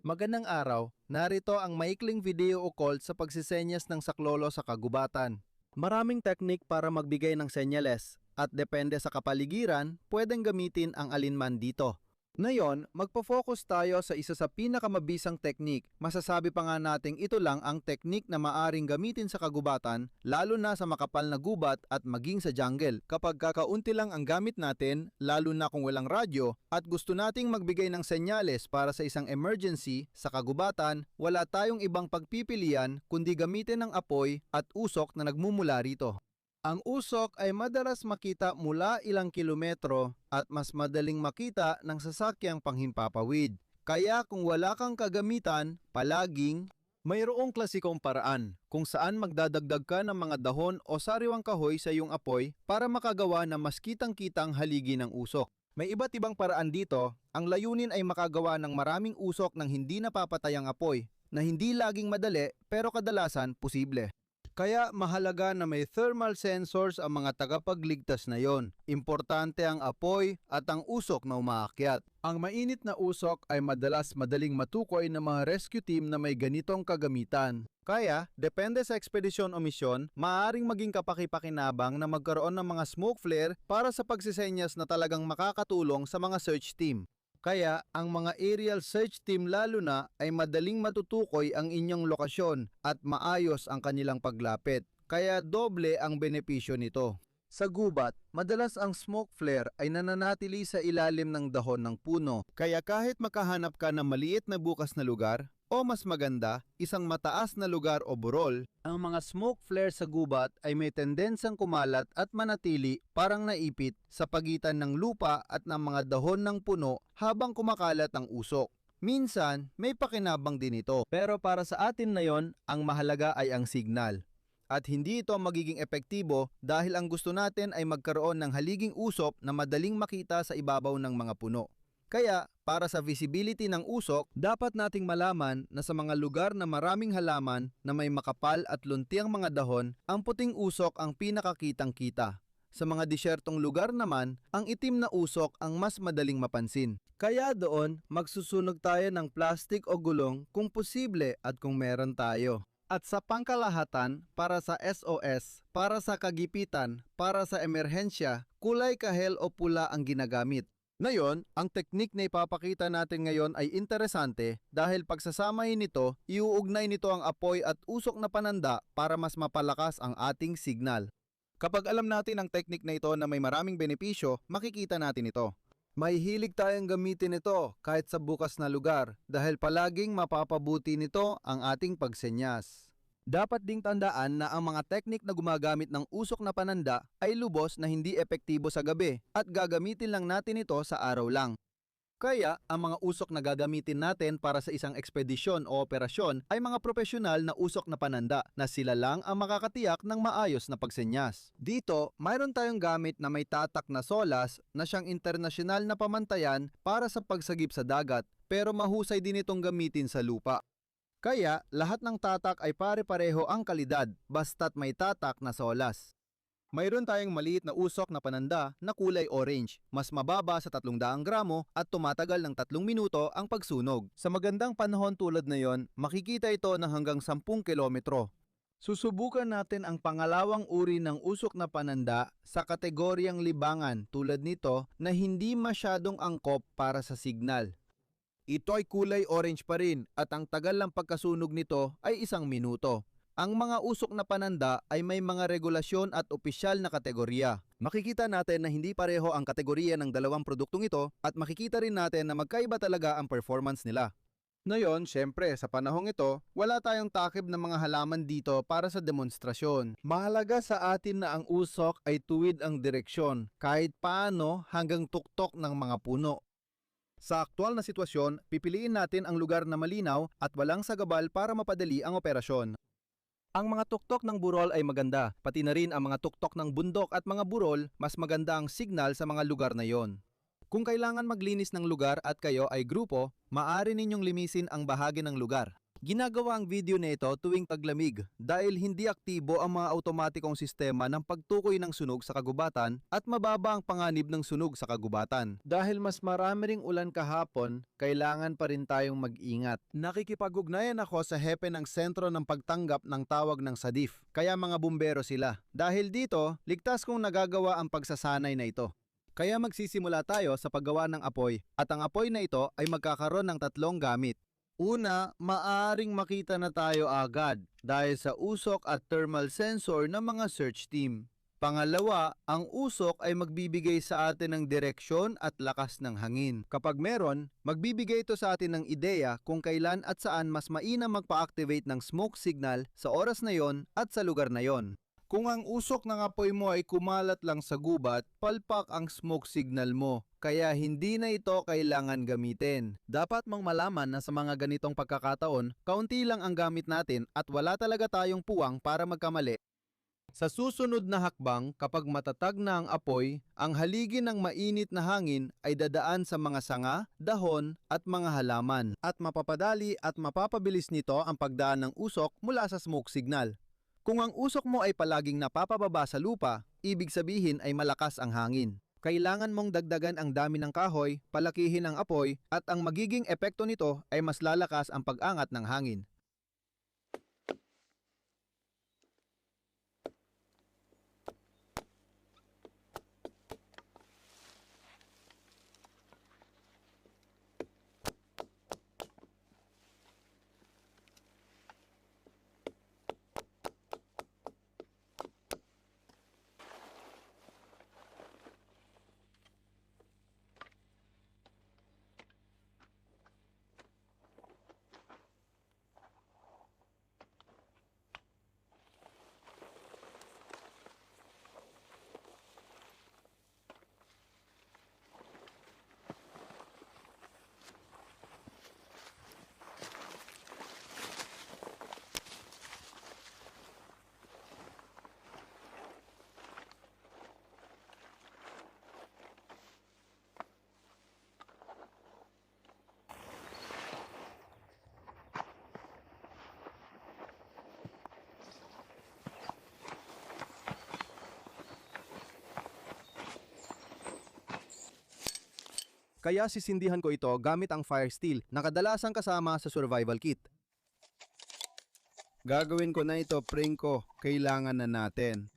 Magandang araw, narito ang maikling video o call sa pagsisenyas ng saklolo sa kagubatan. Maraming teknik para magbigay ng senyales at depende sa kapaligiran, pwedeng gamitin ang alinman dito. Ngayon, magpo-focus tayo sa isa sa pinakamabisang teknik. Masasabi pa nga nating ito lang ang teknik na maaring gamitin sa kagubatan, lalo na sa makapal na gubat at maging sa jungle. Kapag kakaunti lang ang gamit natin, lalo na kung walang radyo, at gusto nating magbigay ng senyales para sa isang emergency sa kagubatan, wala tayong ibang pagpipilian kundi gamitin ang apoy at usok na nagmumula rito. Ang usok ay madalas makita mula ilang kilometro at mas madaling makita ng sasakyang panghimpapawid. Kaya kung wala kang kagamitan, palaging mayroong klasikong paraan kung saan magdadagdag ka ng mga dahon o sariwang kahoy sa iyong apoy para makagawa ng mas kitang-kitang haligi ng usok. May iba't ibang paraan dito. Ang layunin ay makagawa ng maraming usok ng hindi napapatay ang apoy, na hindi laging madali pero kadalasan posible. Kaya mahalaga na may thermal sensors ang mga tagapagligtas na yon. Importante ang apoy at ang usok na umaakyat. Ang mainit na usok ay madalas madaling matukoy ng mga rescue team na may ganitong kagamitan. Kaya, depende sa ekspedisyon o misyon, maaaring maging kapaki-pakinabang na magkaroon ng mga smoke flare para sa pagsisenyas na talagang makakatulong sa mga search team. Kaya, ang mga aerial search team lalo na ay madaling matutukoy ang inyong lokasyon at maayos ang kanilang paglapit. Kaya doble ang benepisyo nito. Sa gubat, madalas ang smoke flare ay nananatili sa ilalim ng dahon ng puno. Kaya kahit makahanap ka ng maliit na bukas na lugar, o mas maganda, isang mataas na lugar o burol, ang mga smoke flare sa gubat ay may tendensang kumalat at manatili parang naipit sa pagitan ng lupa at ng mga dahon ng puno habang kumakalat ang usok. Minsan, may pakinabang din ito. Pero para sa atin na yon, ang mahalaga ay ang signal. At hindi ito magiging epektibo dahil ang gusto natin ay magkaroon ng haliging usok na madaling makita sa ibabaw ng mga puno. Kaya, para sa visibility ng usok, dapat nating malaman na sa mga lugar na maraming halaman na may makapal at luntiang mga dahon, ang puting usok ang pinakakitang-kita. Sa mga disyertong lugar naman, ang itim na usok ang mas madaling mapansin. Kaya doon, magsusunog tayo ng plastic o gulong kung posible at kung meron tayo. At sa pangkalahatan, para sa SOS, para sa kagipitan, para sa emerhensya, kulay kahel o pula ang ginagamit. Ngayon, ang teknik na ipapakita natin ngayon ay interesante dahil pagsasamahin nito, iuugnay nito ang apoy at usok na pananda para mas mapalakas ang ating signal. Kapag alam natin ang teknik na ito na may maraming benepisyo, makikita natin ito. May hilig tayong gamitin ito kahit sa bukas na lugar dahil palaging mapapabuti nito ang ating pagsenyas. Dapat ding tandaan na ang mga teknik na gumagamit ng usok na pananda ay lubos na hindi epektibo sa gabi at gagamitin lang natin ito sa araw lang. Kaya, ang mga usok na gagamitin natin para sa isang ekspedisyon o operasyon ay mga profesional na usok na pananda na sila lang ang makakatiyak ng maayos na pagsenyas. Dito, mayroon tayong gamit na may tatak na solas na siyang internasyonal na pamantayan para sa pagsagip sa dagat pero mahusay din itong gamitin sa lupa. Kaya, lahat ng tatak ay pare-pareho ang kalidad, basta't may tatak na solas. Mayroon tayong maliit na usok na pananda na kulay orange, mas mababa sa 300 gramo at tumatagal ng 3 minuto ang pagsunog. Sa magandang panahon tulad na yon, makikita ito ng hanggang 10 kilometro. Susubukan natin ang pangalawang uri ng usok na pananda sa kategoryang libangan tulad nito na hindi masyadong angkop para sa signal. Ito ay kulay orange pa rin at ang tagal ng pagkasunog nito ay 1 minuto. Ang mga usok na pananda ay may mga regulasyon at opisyal na kategorya. Makikita natin na hindi pareho ang kategorya ng dalawang produktong ito at makikita rin natin na magkaiba talaga ang performance nila. Ngayon, syempre, sa panahong ito, wala tayong takip ng mga halaman dito para sa demonstrasyon. Mahalaga sa atin na ang usok ay tuwid ang direksyon, kahit paano hanggang tuktok ng mga puno. Sa aktual na sitwasyon, pipiliin natin ang lugar na malinaw at walang sagabal para mapadali ang operasyon. Ang mga tuktok ng burol ay maganda, pati na rin ang mga tuktok ng bundok at mga burol, mas maganda ang signal sa mga lugar na yon. Kung kailangan maglinis ng lugar at kayo ay grupo, maaari ninyong limisin ang bahagi ng lugar. Ginagawa ang video na ito tuwing taglamig dahil hindi aktibo ang mga automatikong sistema ng pagtukoy ng sunog sa kagubatan at mababa ang panganib ng sunog sa kagubatan. Dahil mas marami ring ulan kahapon, kailangan pa rin tayong mag-ingat. Nakikipag-ugnayan ako sa hepe ng sentro ng pagtanggap ng tawag ng SADIF, kaya mga bumbero sila. Dahil dito, ligtas kong nagagawa ang pagsasanay na ito. Kaya magsisimula tayo sa paggawa ng apoy at ang apoy na ito ay magkakaroon ng tatlong gamit. Una, maaring makita na tayo agad dahil sa usok at thermal sensor ng mga search team. Pangalawa, ang usok ay magbibigay sa atin ng direksyon at lakas ng hangin. Kapag meron, magbibigay ito sa atin ng ideya kung kailan at saan mas mainam magpa-activate ng smoke signal sa oras na yon at sa lugar na yon. Kung ang usok ng apoy mo ay kumalat lang sa gubat, palpak ang smoke signal mo, kaya hindi na ito kailangan gamitin. Dapat mong malaman na sa mga ganitong pagkakataon, kaunti lang ang gamit natin at wala talaga tayong puwang para magkamali. Sa susunod na hakbang, kapag matatag na ang apoy, ang haligi ng mainit na hangin ay dadaan sa mga sanga, dahon at mga halaman at mapapadali at mapapabilis nito ang pagdaan ng usok mula sa smoke signal. Kung ang usok mo ay palaging napapababa sa lupa, ibig sabihin ay malakas ang hangin. Kailangan mong dagdagan ang dami ng kahoy, palakihin ang apoy, at ang magiging epekto nito ay mas lalakas ang pag-angat ng hangin. Kaya sisindihan ko ito gamit ang fire steel na kadalasang kasama sa survival kit. Gagawin ko na ito, pring ko. Kailangan na natin.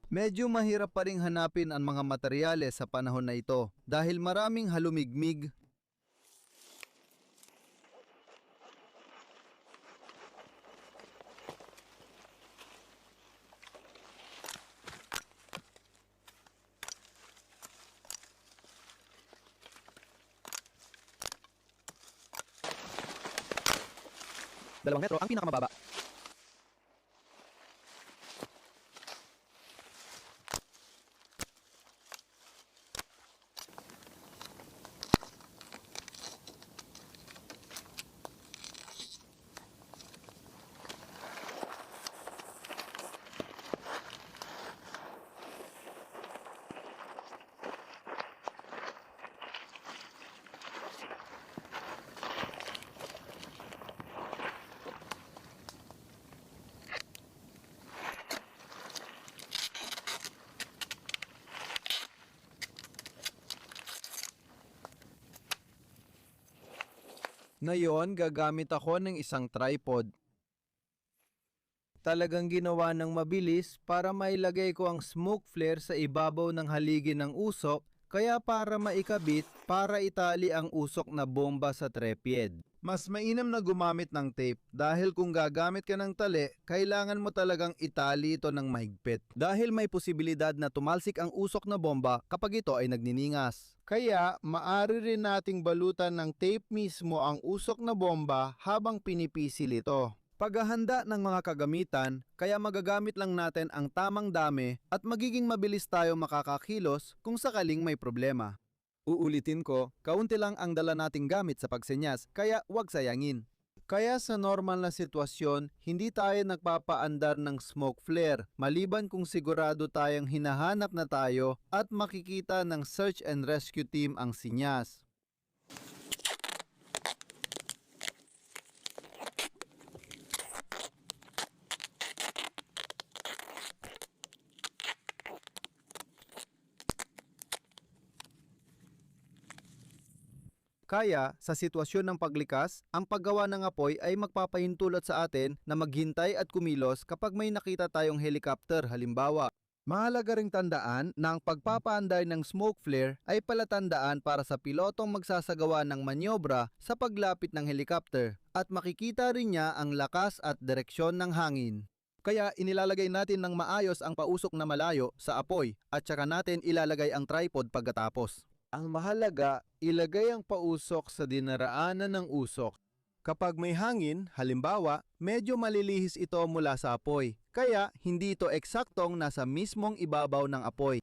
Medyo mahirap pa ring hanapin ang mga materyales sa panahon na ito dahil maraming halumigmig, Dalawang metro ang pinakamababa. Ngayon, gagamit ako ng isang tripod. Talagang ginawa ng mabilis para mailagay ko ang smoke flare sa ibabaw ng haligi ng usok, kaya para maikabit, para itali ang usok na bomba sa trepid. Mas mainam na gumamit ng tape dahil kung gagamit ka ng tali, kailangan mo talagang itali ito ng mahigpit. Dahil may posibilidad na tumalsik ang usok na bomba kapag ito ay nagniningas. Kaya, maari rin nating balutan ng tape mismo ang usok na bomba habang pinipisil ito. Paghahanda ng mga kagamitan, kaya magagamit lang natin ang tamang dami at magiging mabilis tayo makakakilos kung sakaling may problema. Uulitin ko, kaunti lang ang dala nating gamit sa pagsenyas, kaya huwag sayangin. Kaya sa normal na sitwasyon, hindi tayo nagpapaandar ng smoke flare maliban kung sigurado tayong hinahanap na tayo at makikita ng search and rescue team ang sinyas. Kaya, sa sitwasyon ng paglikas, ang paggawa ng apoy ay magpapahintulot sa atin na maghintay at kumilos kapag may nakita tayong helicopter halimbawa. Mahalaga ring tandaan na ang pagpapaanday ng smoke flare ay palatandaan para sa pilotong magsasagawa ng manyobra sa paglapit ng helicopter at makikita rin niya ang lakas at direksyon ng hangin. Kaya inilalagay natin ng maayos ang pausok na malayo sa apoy at saka natin ilalagay ang tripod pagkatapos. Ang mahalaga, ilagay ang pausok sa dinaraanan ng usok. Kapag may hangin, halimbawa, medyo malilihis ito mula sa apoy, kaya hindi ito eksaktong nasa mismong ibabaw ng apoy.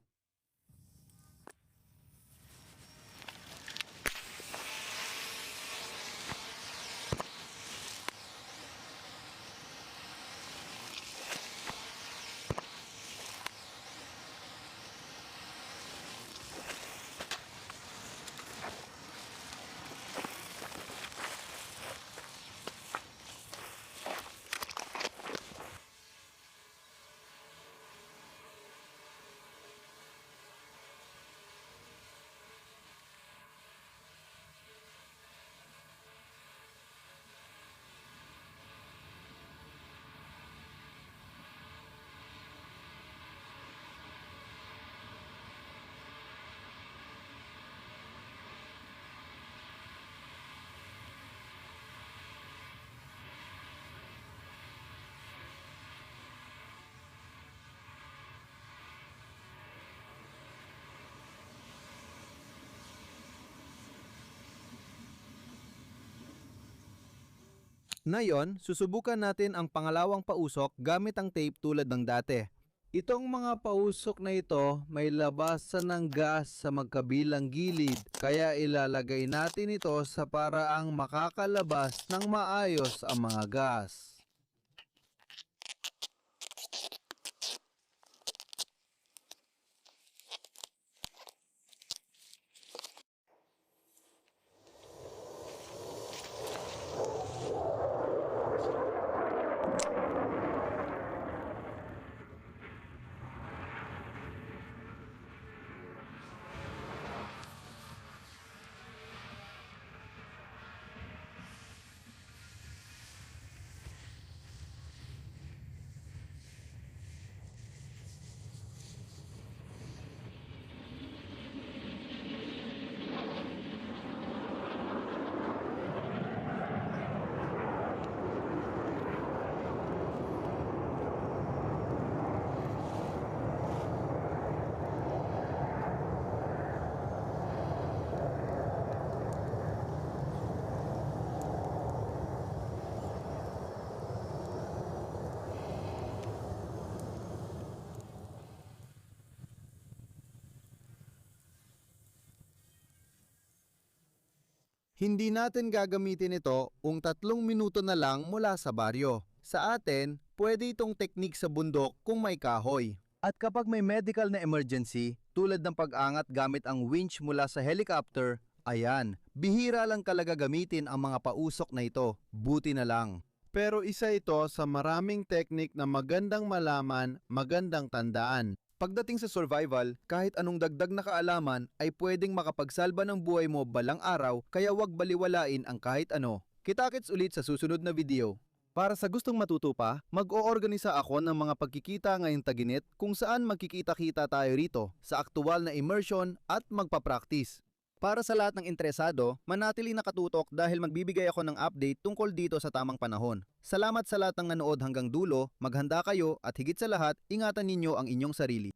Ngayon, susubukan natin ang pangalawang pausok gamit ang tape tulad ng dati. Itong mga pausok na ito may labasan ng gas sa magkabilang gilid, kaya ilalagay natin ito sa paraang makakalabas ng maayos ang mga gas. Hindi natin gagamitin ito kung 3 minuto na lang mula sa baryo. Sa atin, pwede itong teknik sa bundok kung may kahoy. At kapag may medical na emergency, tulad ng pag-angat gamit ang winch mula sa helicopter, ayan, bihira lang talaga gamitin ang mga pausok na ito, buti na lang. Pero isa ito sa maraming teknik na magandang malaman, magandang tandaan. Pagdating sa survival, kahit anong dagdag na kaalaman ay pwedeng makapagsalba ng buhay mo balang araw, kaya wag baliwalain ang kahit ano. Kita-kits ulit sa susunod na video. Para sa gustong matuto pa, mag-oorganisa ako ng mga pagkikita ngayong taginit kung saan magkikita-kita tayo rito sa aktual na immersion at magpa-practice. Para sa lahat ng interesado, manatiling nakatutok dahil magbibigay ako ng update tungkol dito sa tamang panahon. Salamat sa lahat ng nanood hanggang dulo, maghanda kayo at higit sa lahat, ingatan ninyo ang inyong sarili.